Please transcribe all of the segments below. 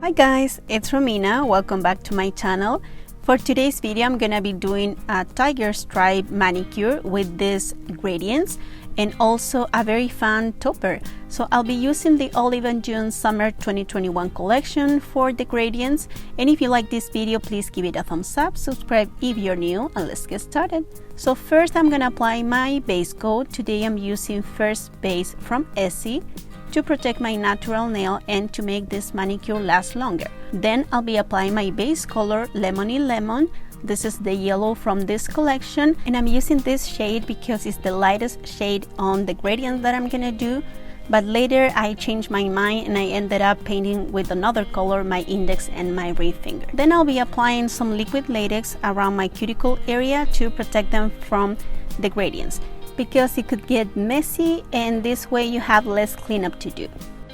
Hi guys, it's Romina. Welcome back to my channel. For today's video, I'm gonna be doing a tiger stripe manicure with these gradients and also a very fun topper. So I'll be using the Olive & June Summer 2021 collection for the gradients. And if you like this video, please give it a thumbs up, subscribe if you're new, and let's get started. So first I'm gonna apply my base coat. Today I'm using First Base from Essie to protect my natural nail and to make this manicure last longer. Then I'll be applying my base color Lemony Lemon. This is the yellow from this collection, and I'm using this shade because it's the lightest shade on the gradient that I'm gonna do. But later I changed my mind and I ended up painting with another color my index and my ring finger. Then I'll be applying some liquid latex around my cuticle area to protect them from the gradients, because it could get messy and this way you have less cleanup to do.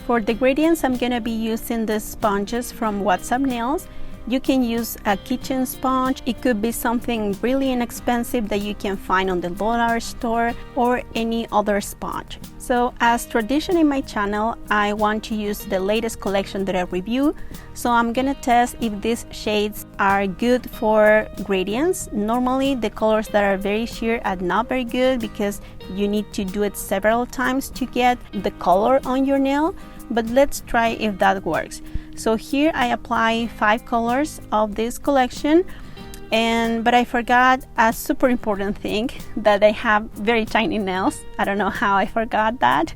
For the gradients, I'm gonna be using the sponges from What's Up Nails. You can use a kitchen sponge. It could be something really inexpensive that you can find on the dollar store or any other sponge. So as tradition in my channel, I want to use the latest collection that I review. So I'm gonna test if these shades are good for gradients. Normally the colors that are very sheer are not very good because you need to do it several times to get the color on your nail. But let's try if that works. So here I apply 5 colors of this collection, but I forgot a super important thing, that I have very tiny nails. I don't know how I forgot that.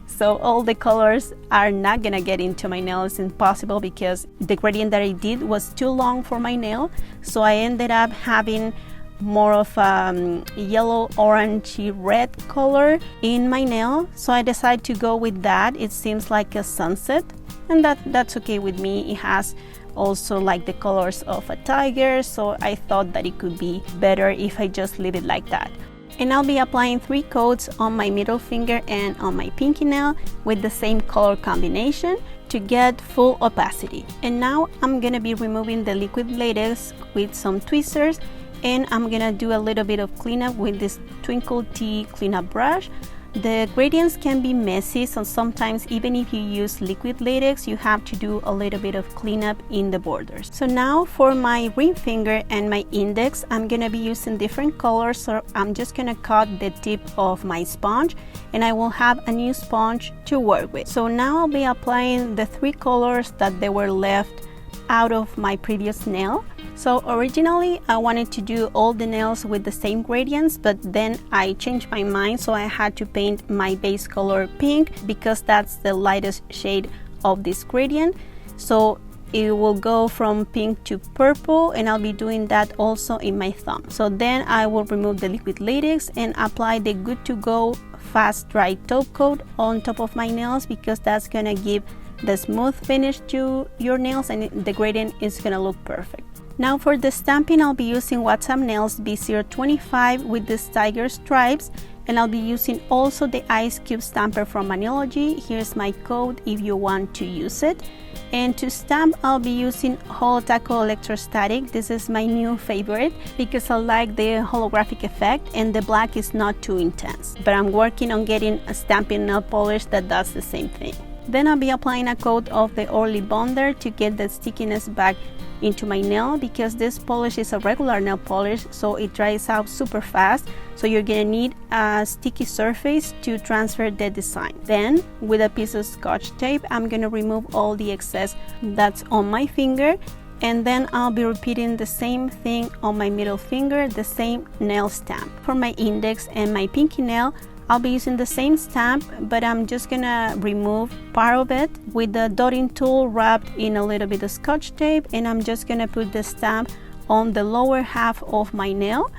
So all the colors are not gonna get into my nail. It's impossible because the gradient that I did was too long for my nail. So I ended up having more of a yellow, orangey, red color in my nail. So I decided to go with that. It seems like a sunset, and that's okay with me. It has also like the colors of a tiger, so I thought that it could be better if I just leave it like that. And I'll be applying 3 coats on my middle finger and on my pinky nail with the same color combination to get full opacity. And now I'm gonna be removing the liquid latex with some tweezers, and I'm gonna do a little bit of cleanup with this Twinkle Tea cleanup brush. The gradients can be messy, so sometimes even if you use liquid latex, you have to do a little bit of cleanup in the borders. So now for my ring finger and my index, I'm gonna be using different colors, so I'm just gonna cut the tip of my sponge and I will have a new sponge to work with. So now I'll be applying the 3 colors that they were left out of my previous nail. So originally I wanted to do all the nails with the same gradients, but then I changed my mind, so I had to paint my base color pink because that's the lightest shade of this gradient. So it will go from pink to purple, and I'll be doing that also in my thumb. So then I will remove the liquid latex and apply the Good To Go fast dry top coat on top of my nails, because that's gonna give the smooth finish to your nails and the gradient is gonna look perfect. Now for the stamping, I'll be using What's Up Nails B025 with these tiger stripes, and I'll be using also the Ice Cube stamper from Manilogy. Here's my code if you want to use it. And to stamp, I'll be using Holotaco Electrostatic. This is my new favorite because I like the holographic effect and the black is not too intense. But I'm working on getting a stamping nail polish that does the same thing. Then I'll be applying a coat of the Orly Bonder to get the stickiness back into my nail, because this polish is a regular nail polish, so it dries out super fast. So you're gonna need a sticky surface to transfer the design. Then with a piece of Scotch tape, I'm gonna remove all the excess that's on my finger, and then I'll be repeating the same thing on my middle finger, the same nail stamp. For my index and my pinky nail, I'll be using the same stamp, but I'm just gonna remove part of it with the dotting tool wrapped in a little bit of Scotch tape, and I'm just gonna put the stamp on the lower half of my nail.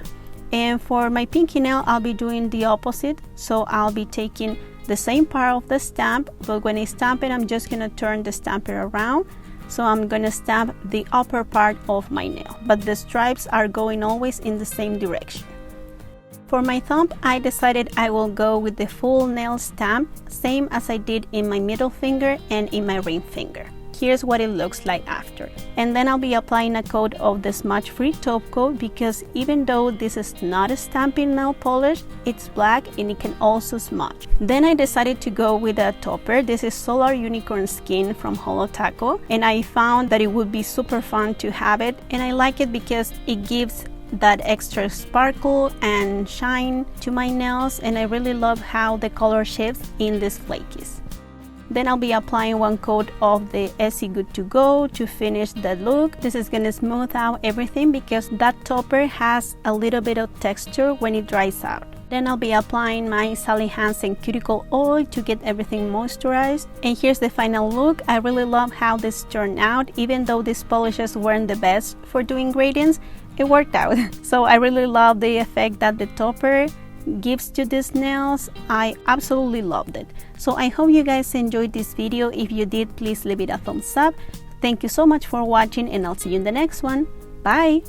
And for my pinky nail, I'll be doing the opposite. So I'll be taking the same part of the stamp, but when I stamp it, I'm just gonna turn the stamper around. So I'm gonna stamp the upper part of my nail, but the stripes are going always in the same direction. For my thumb, I decided I will go with the full nail stamp, same as I did in my middle finger and in my ring finger. here's what it looks like after. And then I'll be applying a coat of the smudge free top coat, because even though this is not a stamping nail polish, it's black and it can also smudge. Then I decided to go with a topper. This is Solar Unicorn Skin from Holo Taco, and I found that it would be super fun to have it, and I like it because it gives that extra sparkle and shine to my nails, and I really love how the color shifts in these flakies. Then I'll be applying one coat of the Essie Good To Go to finish the look. This is gonna smooth out everything because that topper has a little bit of texture when it dries out. Then I'll be applying my Sally Hansen cuticle oil to get everything moisturized. And here's the final look. I really love how this turned out. Even though these polishes weren't the best for doing gradients, it worked out. So I really love the effect that the topper gives to these nails. I absolutely loved it. So I hope you guys enjoyed this video. If you did, please leave it a thumbs up. Thank you so much for watching, and I'll see you in the next one. Bye!